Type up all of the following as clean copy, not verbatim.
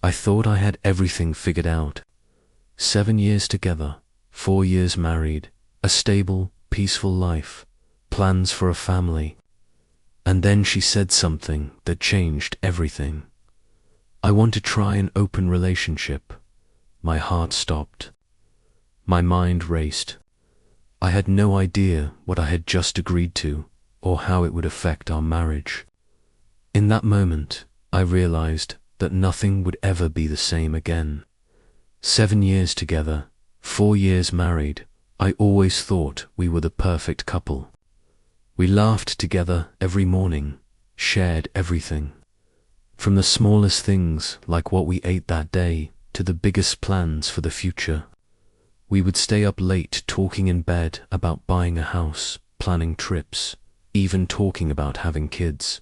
I thought I had everything figured out. 7 years together, 4 years married, a stable, peaceful life, plans for a family. And then she said something that changed everything. I want to try an open relationship. My heart stopped. My mind raced. I had no idea what I had just agreed to, or how it would affect our marriage. In that moment, I realized that nothing would ever be the same again. 7 years together, 4 years married, I always thought we were the perfect couple. We laughed together every morning, shared everything. From the smallest things, like what we ate that day, to the biggest plans for the future. We would stay up late talking in bed about buying a house, planning trips, even talking about having kids.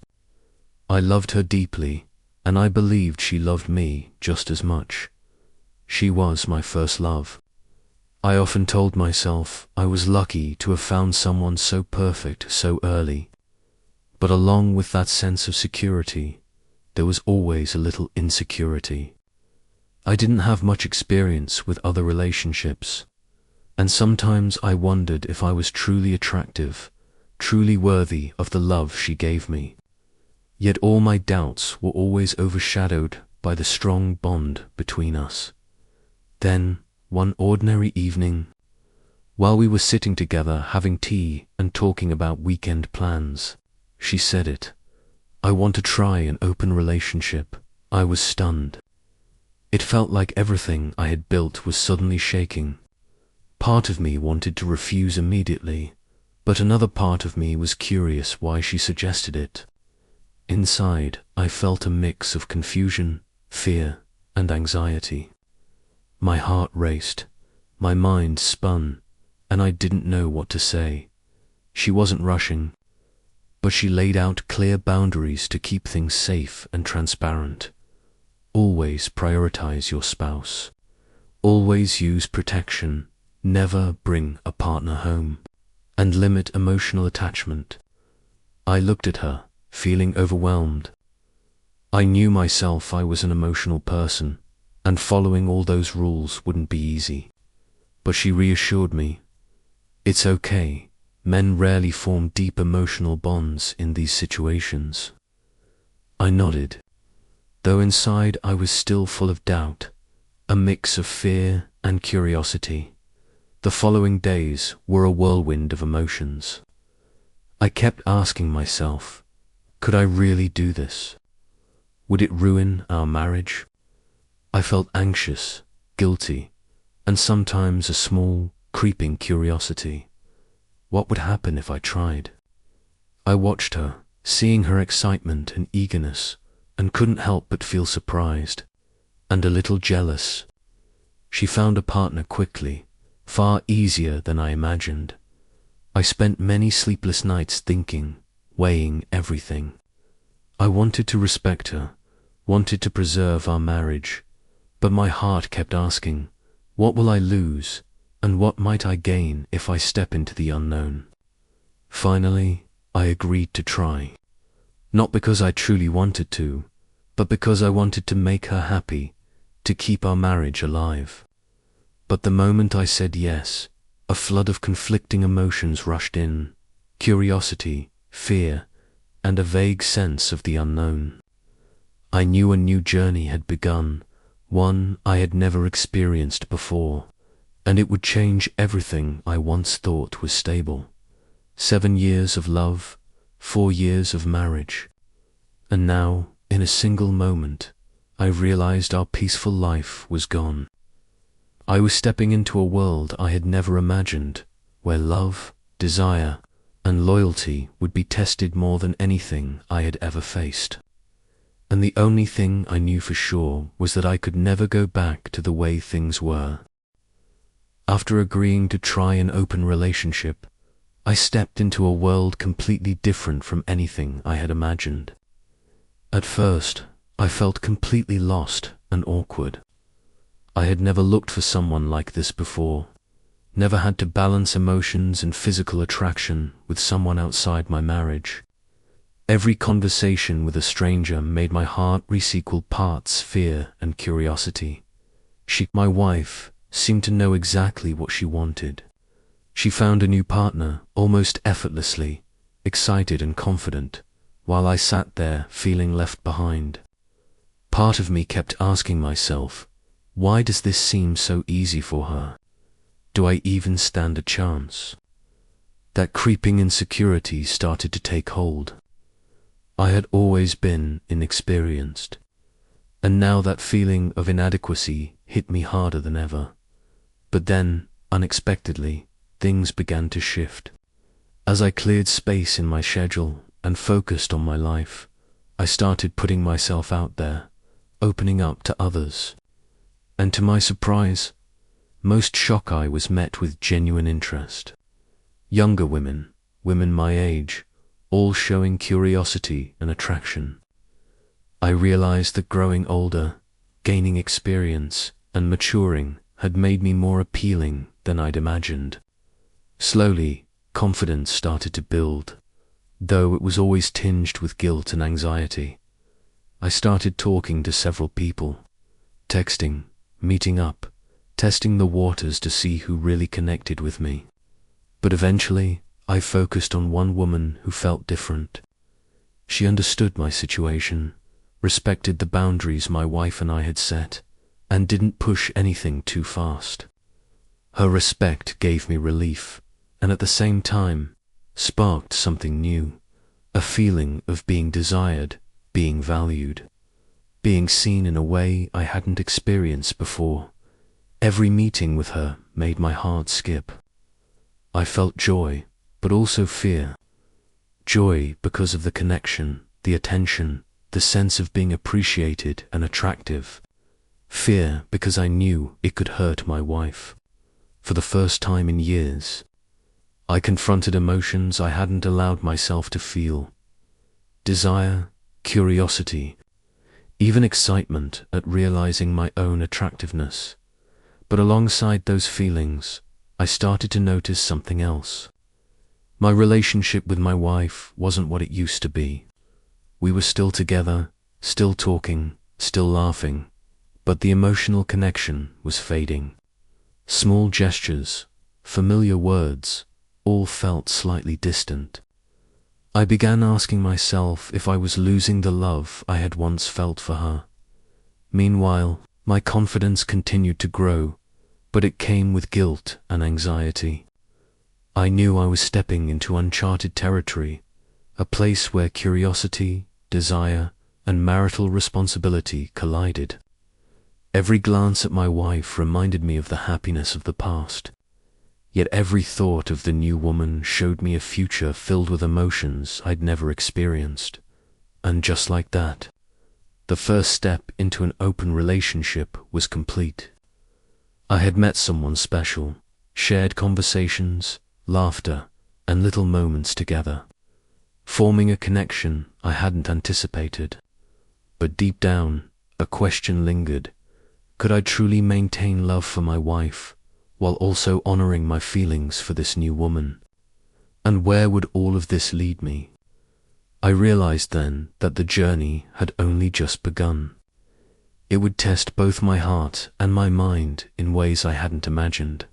I loved her deeply, and I believed she loved me just as much. She was my first love. I often told myself I was lucky to have found someone so perfect so early. But along with that sense of security, there was always a little insecurity. I didn't have much experience with other relationships, and sometimes I wondered if I was truly attractive, truly worthy of the love she gave me. Yet all my doubts were always overshadowed by the strong bond between us. Then, one ordinary evening, while we were sitting together having tea and talking about weekend plans, she said it. I want to try an open relationship. I was stunned. It felt like everything I had built was suddenly shaking. Part of me wanted to refuse immediately, but another part of me was curious why she suggested it. Inside, I felt a mix of confusion, fear, and anxiety. My heart raced, my mind spun, and I didn't know what to say. She wasn't rushing, but she laid out clear boundaries to keep things safe and transparent. Always prioritize your spouse. Always use protection. Never bring a partner home. And limit emotional attachment. I looked at her, feeling overwhelmed. I knew myself I was an emotional person, and following all those rules wouldn't be easy. But she reassured me. It's okay. Men rarely form deep emotional bonds in these situations. I nodded, though inside I was still full of doubt, a mix of fear and curiosity. The following days were a whirlwind of emotions. I kept asking myself, could I really do this? Would it ruin our marriage? I felt anxious, guilty, and sometimes a small, creeping curiosity. What would happen if I tried? I watched her, seeing her excitement and eagerness, and couldn't help but feel surprised, and a little jealous. She found a partner quickly, far easier than I imagined. I spent many sleepless nights thinking, weighing everything. I wanted to respect her, wanted to preserve our marriage, but my heart kept asking, what will I lose, and what might I gain if I step into the unknown? Finally, I agreed to try. Not because I truly wanted to, but because I wanted to make her happy, to keep our marriage alive. But the moment I said yes, a flood of conflicting emotions rushed in, curiosity, fear, and a vague sense of the unknown. I knew a new journey had begun, one I had never experienced before, and it would change everything I once thought was stable. 7 years of love, 4 years of marriage, and now, in a single moment, I realized our peaceful life was gone. I was stepping into a world I had never imagined, where love, desire, and loyalty would be tested more than anything I had ever faced. And the only thing I knew for sure was that I could never go back to the way things were. After agreeing to try an open relationship, I stepped into a world completely different from anything I had imagined. At first, I felt completely lost and awkward. I had never looked for someone like this before, never had to balance emotions and physical attraction with someone outside my marriage. Every conversation with a stranger made my heart race equal parts fear and curiosity. My wife, seemed to know exactly what she wanted. She found a new partner almost effortlessly, excited and confident, while I sat there feeling left behind. Part of me kept asking myself, why does this seem so easy for her? Do I even stand a chance? That creeping insecurity started to take hold. I had always been inexperienced, and now that feeling of inadequacy hit me harder than ever. But then, unexpectedly, things began to shift. As I cleared space in my schedule and focused on my life, I started putting myself out there, opening up to others. And to my surprise, most shock I was met with genuine interest. Younger women, women my age, all showing curiosity and attraction. I realized that growing older, gaining experience, and maturing had made me more appealing than I'd imagined. Slowly, confidence started to build, though it was always tinged with guilt and anxiety. I started talking to several people, texting, meeting up, testing the waters to see who really connected with me. But eventually, I focused on one woman who felt different. She understood my situation, respected the boundaries my wife and I had set, and didn't push anything too fast. Her respect gave me relief, and at the same time, sparked something new, a feeling of being desired, being valued, being seen in a way I hadn't experienced before. Every meeting with her made my heart skip. I felt joy, but also fear. Joy because of the connection, the attention, the sense of being appreciated and attractive. Fear because I knew it could hurt my wife. For the first time in years, I confronted emotions I hadn't allowed myself to feel. Desire, curiosity, even excitement at realizing my own attractiveness. But alongside those feelings, I started to notice something else. My relationship with my wife wasn't what it used to be. We were still together, still talking, still laughing, but the emotional connection was fading. Small gestures, familiar words, all felt slightly distant. I began asking myself if I was losing the love I had once felt for her. Meanwhile, my confidence continued to grow, but it came with guilt and anxiety. I knew I was stepping into uncharted territory, a place where curiosity, desire, and marital responsibility collided. Every glance at my wife reminded me of the happiness of the past, yet every thought of the new woman showed me a future filled with emotions I'd never experienced. And just like that, the first step into an open relationship was complete. I had met someone special, shared conversations, laughter, and little moments together, forming a connection I hadn't anticipated. But deep down, a question lingered. Could I truly maintain love for my wife, while also honoring my feelings for this new woman? And where would all of this lead me? I realized then that the journey had only just begun. It would test both my heart and my mind in ways I hadn't imagined.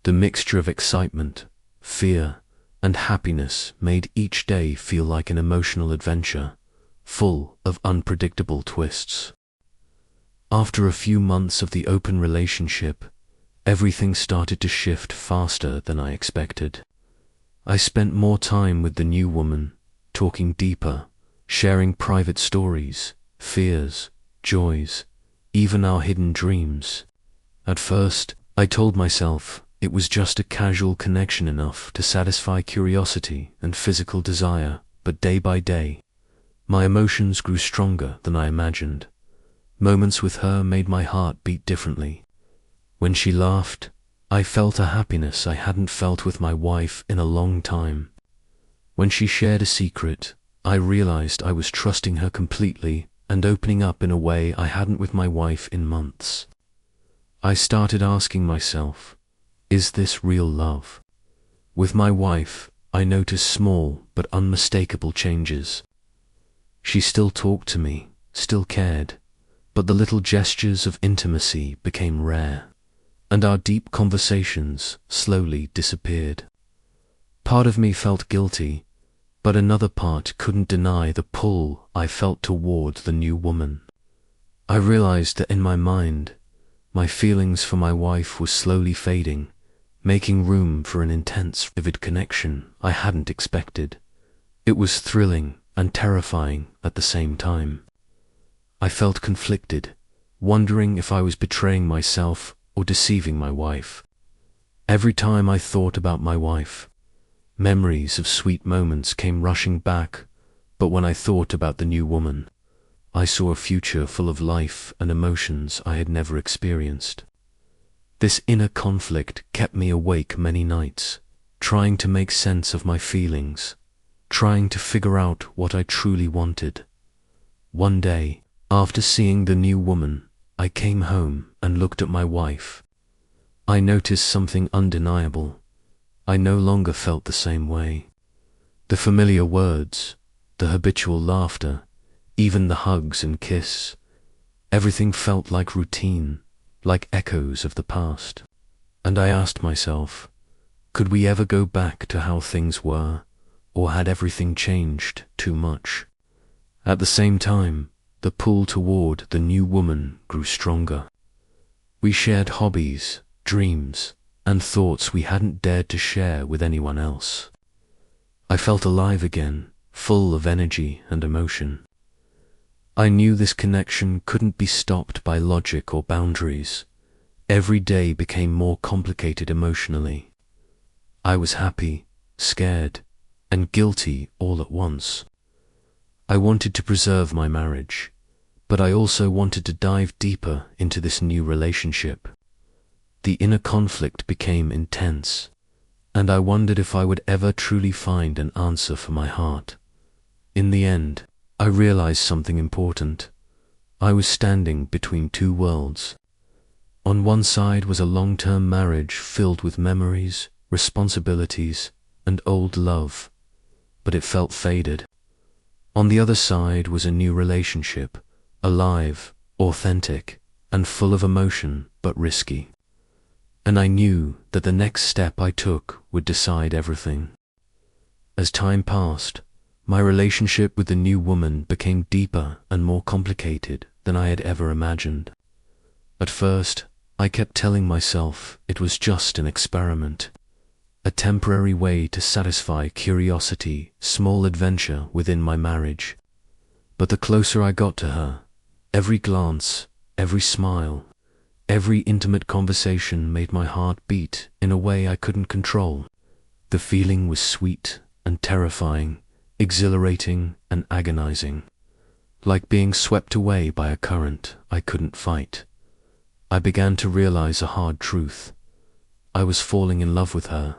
The mixture of excitement, fear, and happiness made each day feel like an emotional adventure, full of unpredictable twists. After a few months of the open relationship, everything started to shift faster than I expected. I spent more time with the new woman, talking deeper, sharing private stories, fears, joys, even our hidden dreams. At first, I told myself it was just a casual connection enough to satisfy curiosity and physical desire, but day by day, my emotions grew stronger than I imagined. Moments with her made my heart beat differently. When she laughed, I felt a happiness I hadn't felt with my wife in a long time. When she shared a secret, I realized I was trusting her completely and opening up in a way I hadn't with my wife in months. I started asking myself, is this real love? With my wife, I noticed small but unmistakable changes. She still talked to me, still cared, but the little gestures of intimacy became rare, and our deep conversations slowly disappeared. Part of me felt guilty, but another part couldn't deny the pull I felt toward the new woman. I realized that in my mind, my feelings for my wife were slowly fading, making room for an intense, vivid connection I hadn't expected. It was thrilling and terrifying at the same time. I felt conflicted, wondering if I was betraying myself or deceiving my wife. Every time I thought about my wife, memories of sweet moments came rushing back, but when I thought about the new woman, I saw a future full of life and emotions I had never experienced. This inner conflict kept me awake many nights, trying to make sense of my feelings, trying to figure out what I truly wanted. One day, after seeing the new woman, I came home and looked at my wife. I noticed something undeniable. I no longer felt the same way. The familiar words, the habitual laughter, even the hugs and kiss, everything felt like routine, like echoes of the past. And I asked myself, could we ever go back to how things were, or had everything changed too much? At the same time, the pull toward the new woman grew stronger. We shared hobbies, dreams, and thoughts we hadn't dared to share with anyone else. I felt alive again, full of energy and emotion. I knew this connection couldn't be stopped by logic or boundaries. Every day became more complicated emotionally. I was happy, scared, and guilty all at once. I wanted to preserve my marriage, but I also wanted to dive deeper into this new relationship. The inner conflict became intense, and I wondered if I would ever truly find an answer for my heart. In the end, I realized something important. I was standing between two worlds. On one side was a long-term marriage filled with memories, responsibilities, and old love, but it felt faded. On the other side was a new relationship, alive, authentic, and full of emotion, but risky. And I knew that the next step I took would decide everything. As time passed, my relationship with the new woman became deeper and more complicated than I had ever imagined. At first, I kept telling myself it was just an experiment, a temporary way to satisfy curiosity, small adventure within my marriage. But the closer I got to her, every glance, every smile, every intimate conversation made my heart beat in a way I couldn't control. The feeling was sweet and terrifying, exhilarating and agonizing, like being swept away by a current I couldn't fight. I began to realize a hard truth. I was falling in love with her.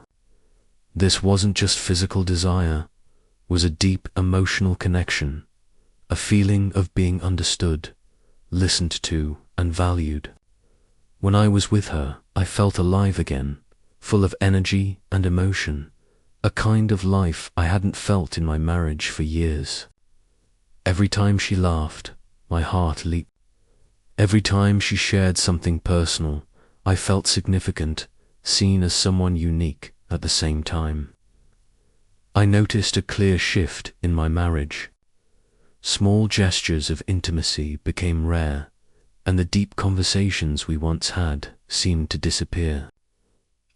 This wasn't just physical desire, it was a deep emotional connection, a feeling of being understood, listened to, and valued. When I was with her, I felt alive again, full of energy and emotion, a kind of life I hadn't felt in my marriage for years. Every time she laughed, my heart leaped. Every time she shared something personal, I felt significant, seen as someone unique at the same time. I noticed a clear shift in my marriage. Small gestures of intimacy became rare, and the deep conversations we once had seemed to disappear.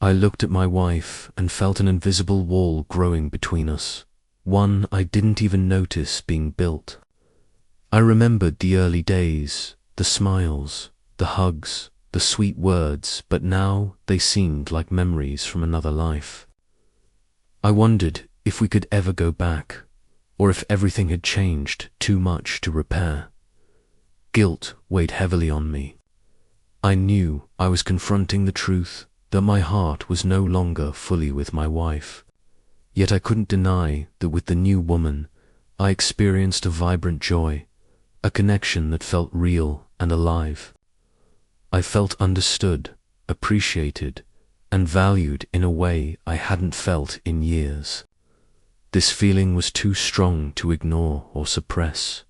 I looked at my wife and felt an invisible wall growing between us, one I didn't even notice being built. I remembered the early days, the smiles, the hugs, the sweet words, but now they seemed like memories from another life. I wondered if we could ever go back, or if everything had changed too much to repair. Guilt weighed heavily on me. I knew I was confronting the truth that my heart was no longer fully with my wife. Yet I couldn't deny that with the new woman, I experienced a vibrant joy, a connection that felt real and alive. I felt understood, appreciated, and valued in a way I hadn't felt in years. This feeling was too strong to ignore or suppress.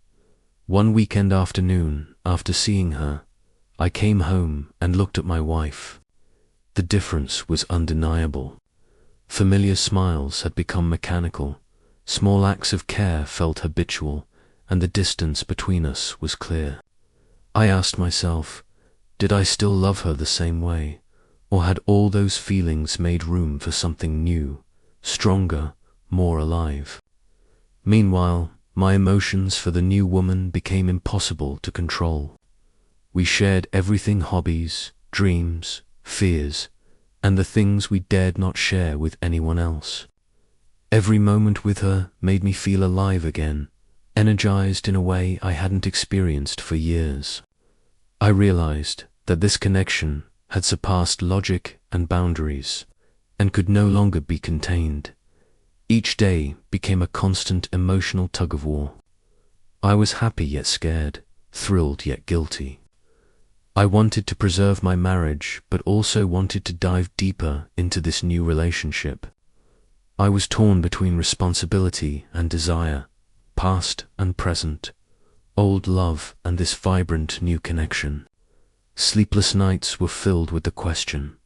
One weekend afternoon, after seeing her, I came home and looked at my wife. The difference was undeniable. Familiar smiles had become mechanical, small acts of care felt habitual, and the distance between us was clear. I asked myself, did I still love her the same way, or had all those feelings made room for something new, stronger, more alive? Meanwhile, my emotions for the new woman became impossible to control. We shared everything: hobbies, dreams, fears, and the things we dared not share with anyone else. Every moment with her made me feel alive again, energized in a way I hadn't experienced for years. I realized that this connection had surpassed logic and boundaries, and could no longer be contained. Each day became a constant emotional tug-of-war. I was happy yet scared, thrilled yet guilty. I wanted to preserve my marriage, but also wanted to dive deeper into this new relationship. I was torn between responsibility and desire, past and present, old love and this vibrant new connection. Sleepless nights were filled with the question,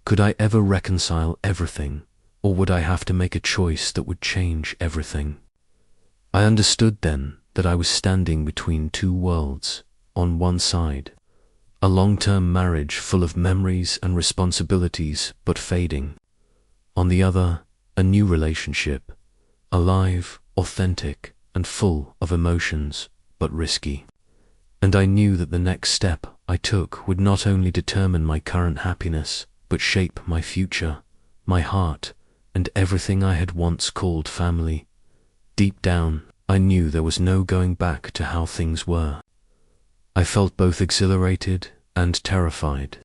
could I ever reconcile everything, or would I have to make a choice that would change everything? I understood then that I was standing between two worlds. On one side, a long-term marriage full of memories and responsibilities but fading. On the other, a new relationship, alive, authentic, and full of emotions, but risky. And I knew that the next step I took would not only determine my current happiness, but shape my future, my heart, and everything I had once called family. Deep down, I knew there was no going back to how things were. I felt both exhilarated and terrified.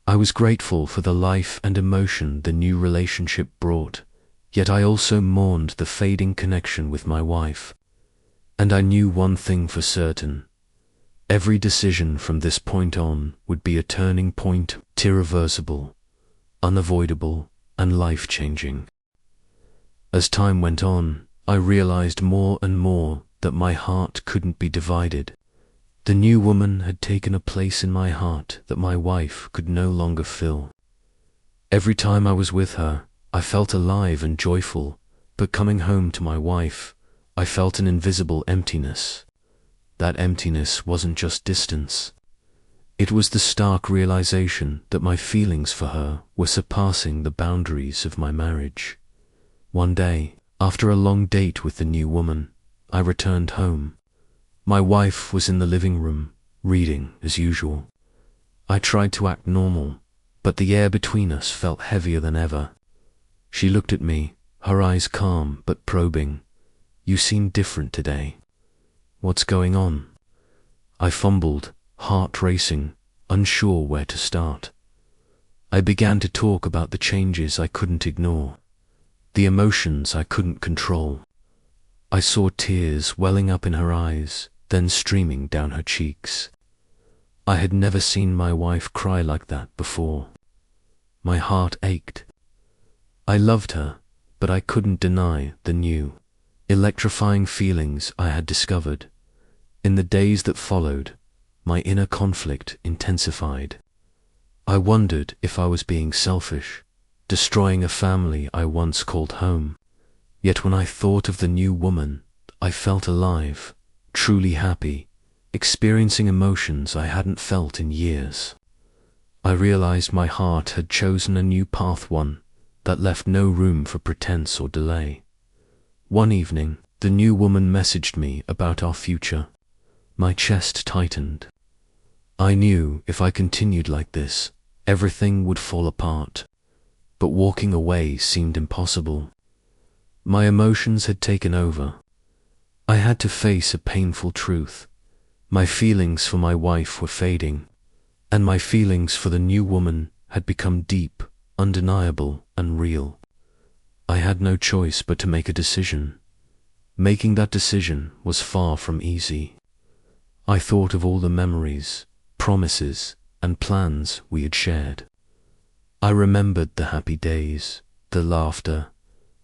I was grateful for the life and emotion the new relationship brought, yet I also mourned the fading connection with my wife. And I knew one thing for certain: every decision from this point on would be a turning point, irreversible, unavoidable, and life-changing. As time went on, I realized more and more that my heart couldn't be divided. The new woman had taken a place in my heart that my wife could no longer fill. Every time I was with her, I felt alive and joyful, but coming home to my wife, I felt an invisible emptiness. That emptiness wasn't just distance. It was the stark realization that my feelings for her were surpassing the boundaries of my marriage. One day, after a long date with the new woman, I returned home. My wife was in the living room, reading as usual. I tried to act normal, but the air between us felt heavier than ever. She looked at me, her eyes calm but probing. "You seem different today. What's going on?" I fumbled, heart racing, unsure where to start. I began to talk about the changes I couldn't ignore, the emotions I couldn't control. I saw tears welling up in her eyes, then streaming down her cheeks. I had never seen my wife cry like that before. My heart ached. I loved her, but I couldn't deny the new, electrifying feelings I had discovered. In the days that followed, my inner conflict intensified. I wondered if I was being selfish, destroying a family I once called home. Yet when I thought of the new woman, I felt alive, truly happy, experiencing emotions I hadn't felt in years. I realized my heart had chosen a new path, one that left no room for pretense or delay. One evening, the new woman messaged me about our future. My chest tightened. I knew if I continued like this, everything would fall apart, but walking away seemed impossible. My emotions had taken over. I had to face a painful truth. My feelings for my wife were fading, and my feelings for the new woman had become deep, undeniable, and real. I had no choice but to make a decision. Making that decision was far from easy. I thought of all the memories, promises, and plans we had shared. I remembered the happy days, the laughter,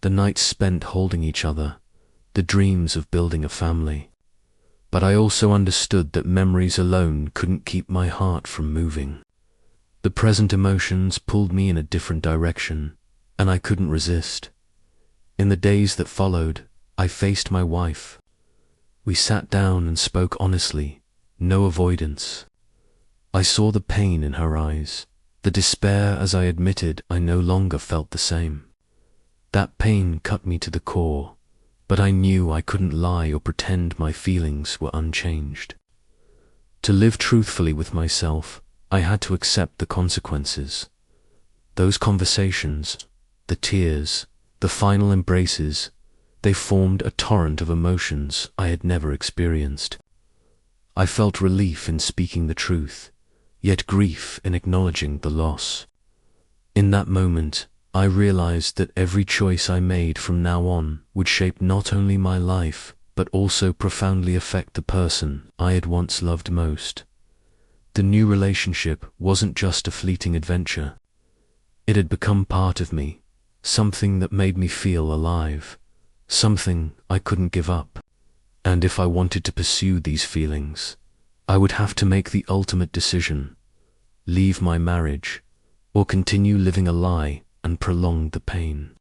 the nights spent holding each other, the dreams of building a family. But I also understood that memories alone couldn't keep my heart from moving. The present emotions pulled me in a different direction, and I couldn't resist. In the days that followed, I faced my wife. We sat down and spoke honestly, no avoidance. I saw the pain in her eyes, the despair as I admitted I no longer felt the same. That pain cut me to the core, but I knew I couldn't lie or pretend my feelings were unchanged. To live truthfully with myself, I had to accept the consequences. Those conversations, the tears, the final embraces, they formed a torrent of emotions I had never experienced. I felt relief in speaking the truth, yet grief in acknowledging the loss. In that moment, I realized that every choice I made from now on would shape not only my life, but also profoundly affect the person I had once loved most. The new relationship wasn't just a fleeting adventure. It had become part of me, something that made me feel alive, something I couldn't give up. And if I wanted to pursue these feelings, I would have to make the ultimate decision: leave my marriage, or continue living a lie and prolong the pain.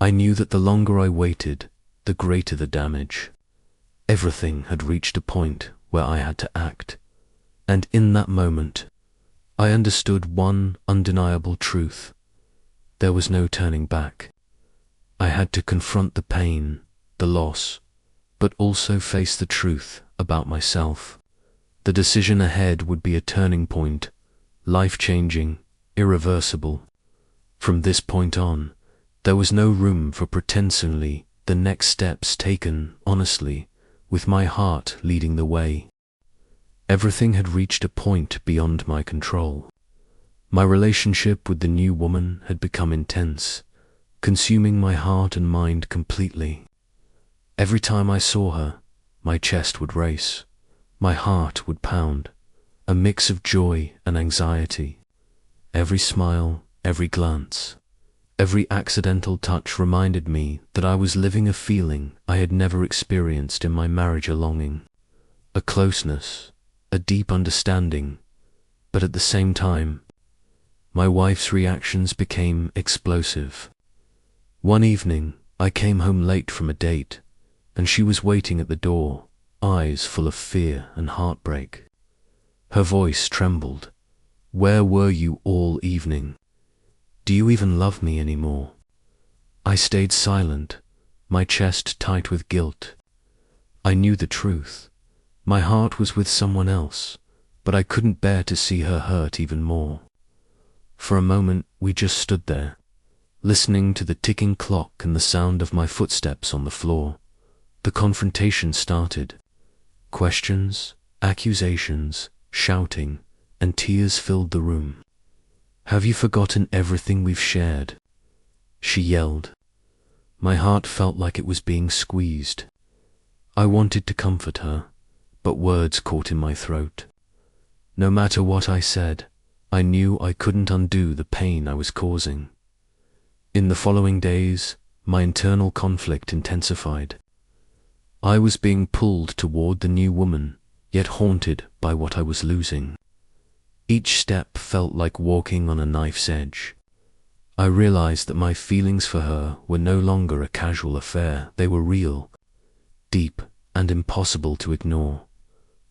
I knew that the longer I waited, the greater the damage. Everything had reached a point where I had to act, and in that moment, I understood one undeniable truth. There was no turning back. I had to confront the pain, the loss, but also face the truth about myself. The decision ahead would be a turning point, life-changing, irreversible. From this point on, there was no room for pretensingly, the next steps taken honestly, with my heart leading the way. Everything had reached a point beyond my control. My relationship with the new woman had become intense, consuming my heart and mind completely. Every time I saw her, my chest would race, my heart would pound, a mix of joy and anxiety. Every smile, every glance, every accidental touch reminded me that I was living a feeling I had never experienced in my marriage: a longing, a closeness, a deep understanding. But at the same time, my wife's reactions became explosive. One evening, I came home late from a date, and she was waiting at the door, eyes full of fear and heartbreak. Her voice trembled. "Where were you all evening? Do you even love me anymore?" I stayed silent, my chest tight with guilt. I knew the truth. My heart was with someone else, but I couldn't bear to see her hurt even more. For a moment, we just stood there, listening to the ticking clock and the sound of my footsteps on the floor. The confrontation started. Questions, accusations, shouting, and tears filled the room. "Have you forgotten everything we've shared?" she yelled. My heart felt like it was being squeezed. I wanted to comfort her, but words caught in my throat. No matter what I said, I knew I couldn't undo the pain I was causing. In the following days, my internal conflict intensified. I was being pulled toward the new woman, yet haunted by what I was losing. Each step felt like walking on a knife's edge. I realized that my feelings for her were no longer a casual affair. They were real, deep, and impossible to ignore.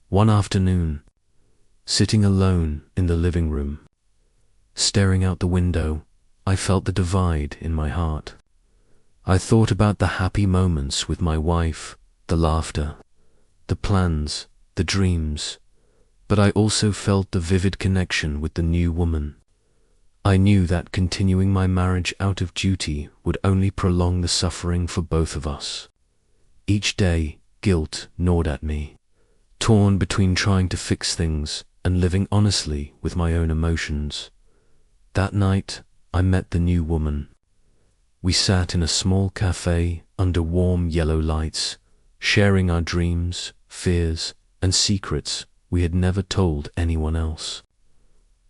One afternoon, sitting alone in the living room, staring out the window, I felt the divide in my heart. I thought about the happy moments with my wife, the laughter, the plans, the dreams, but I also felt the vivid connection with the new woman. I knew that continuing my marriage out of duty would only prolong the suffering for both of us. Each day, guilt gnawed at me, torn between trying to fix things and living honestly with my own emotions. That night, I met the new woman. We sat in a small cafe under warm yellow lights, sharing our dreams, fears, and secrets we had never told anyone else.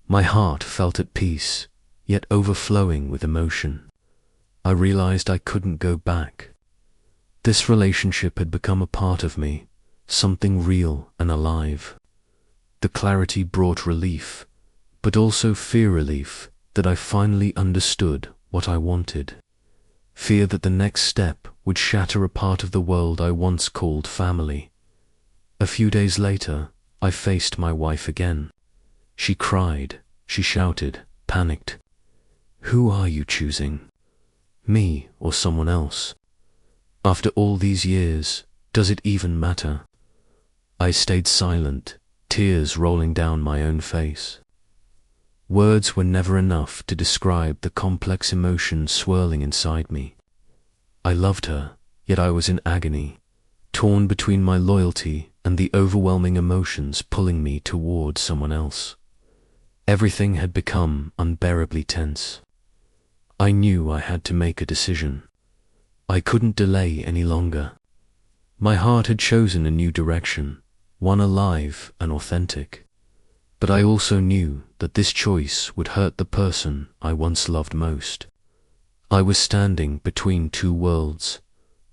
My heart felt at peace, yet overflowing with emotion. I realized I couldn't go back. This relationship had become a part of me, something real and alive. The clarity brought relief, but also fear-relief that I finally understood what I wanted. Fear that the next step would shatter a part of the world I once called family. A few days later, I faced my wife again. She cried, she shouted, panicked. "Who are you choosing? Me or someone else? After all these years, does it even matter?" I stayed silent, tears rolling down my own face. Words were never enough to describe the complex emotions swirling inside me. I loved her, yet I was in agony, torn between my loyalty and the overwhelming emotions pulling me toward someone else. Everything had become unbearably tense. I knew I had to make a decision. I couldn't delay any longer. My heart had chosen a new direction, one alive and authentic. But I also knew that this choice would hurt the person I once loved most. I was standing between two worlds,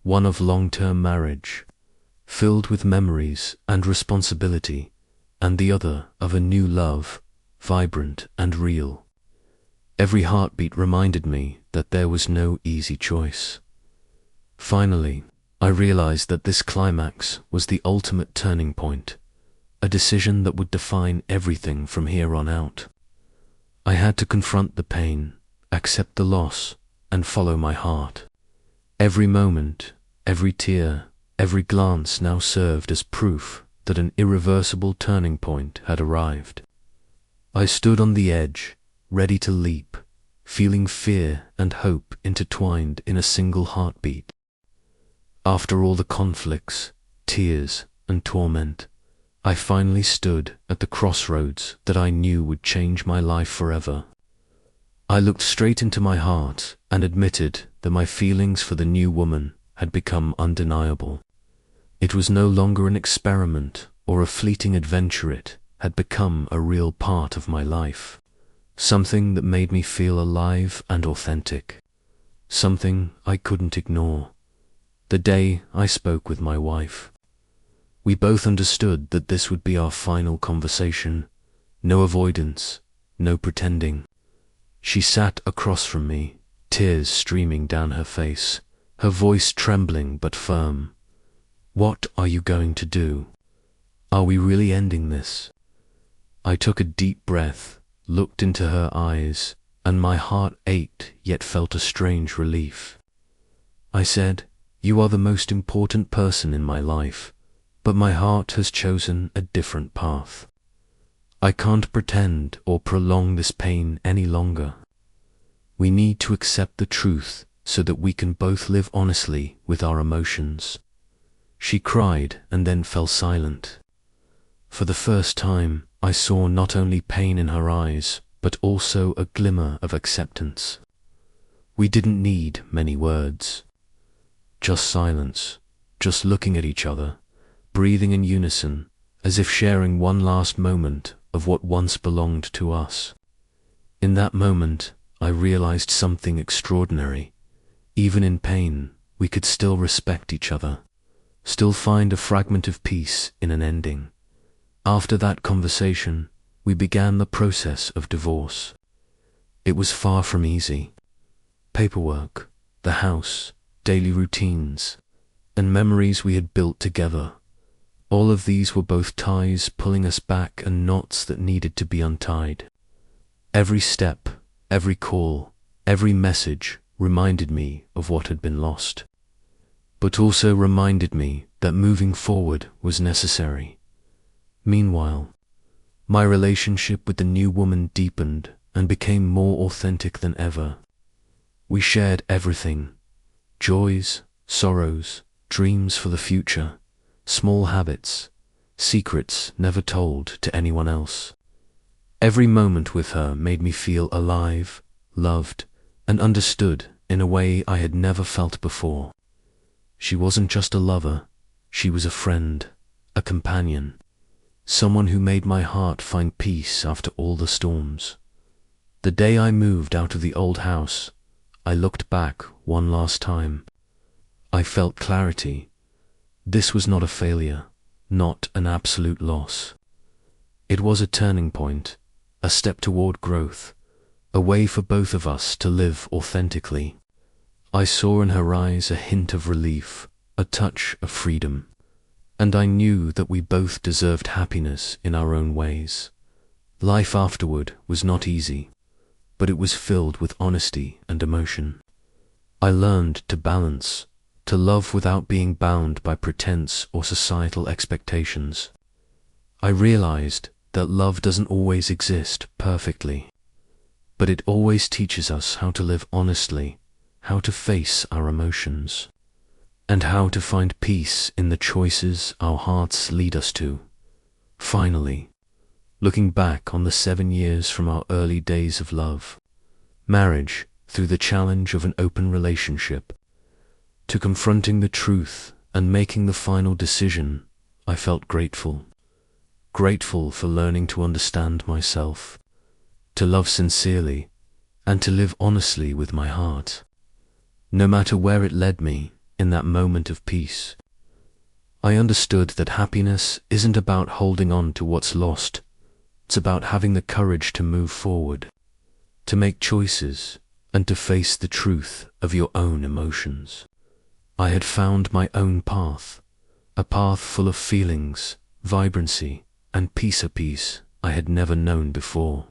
one of long-term marriage, filled with memories and responsibility, and the other of a new love, vibrant and real. Every heartbeat reminded me that there was no easy choice. Finally, I realized that this climax was the ultimate turning point, a decision that would define everything from here on out. I had to confront the pain, accept the loss, and follow my heart. Every moment, every tear, every glance now served as proof that an irreversible turning point had arrived. I stood on the edge, ready to leap, feeling fear and hope intertwined in a single heartbeat. After all the conflicts, tears, and torment, I finally stood at the crossroads that I knew would change my life forever. I looked straight into my heart and admitted that my feelings for the new woman had become undeniable. It was no longer an experiment or a fleeting adventure. It had become a real part of my life, something that made me feel alive and authentic, something I couldn't ignore. The day I spoke with my wife, we both understood that this would be our final conversation. No avoidance, no pretending. She sat across from me, tears streaming down her face, her voice trembling but firm. "What are you going to do? Are we really ending this?" I took a deep breath, looked into her eyes, and my heart ached yet felt a strange relief. I said, "You are the most important person in my life, but my heart has chosen a different path. I can't pretend or prolong this pain any longer. We need to accept the truth so that we can both live honestly with our emotions." She cried and then fell silent. For the first time, I saw not only pain in her eyes, but also a glimmer of acceptance. We didn't need many words. Just silence, just looking at each other, breathing in unison, as if sharing one last moment of what once belonged to us. In that moment, I realized something extraordinary. Even in pain, we could still respect each other, still find a fragment of peace in an ending. After that conversation, we began the process of divorce. It was far from easy. Paperwork, the house, daily routines, and memories we had built together. All of these were both ties pulling us back and knots that needed to be untied. Every step, every call, every message reminded me of what had been lost, but also reminded me that moving forward was necessary. Meanwhile, my relationship with the new woman deepened and became more authentic than ever. We shared everything: joys, sorrows, dreams for the future, small habits, secrets never told to anyone else. Every moment with her made me feel alive, loved, and understood in a way I had never felt before. She wasn't just a lover, she was a friend, a companion, someone who made my heart find peace after all the storms. The day I moved out of the old house, I looked back one last time. I felt clarity. This was not a failure, not an absolute loss. It was a turning point, a step toward growth, a way for both of us to live authentically. I saw in her eyes a hint of relief, a touch of freedom, and I knew that we both deserved happiness in our own ways. Life afterward was not easy, but it was filled with honesty and emotion. I learned to balance, to love without being bound by pretense or societal expectations. I realized that love doesn't always exist perfectly, but it always teaches us how to live honestly, how to face our emotions, and how to find peace in the choices our hearts lead us to. Finally, looking back on the 7 years from our early days of love, marriage, through the challenge of an open relationship, to confronting the truth and making the final decision, I felt grateful. Grateful for learning to understand myself, to love sincerely, and to live honestly with my heart. No matter where it led me in that moment of peace, I understood that happiness isn't about holding on to what's lost. It's about having the courage to move forward, to make choices, and to face the truth of your own emotions. I had found my own path, a path full of feelings, vibrancy, and peace, a peace I had never known before.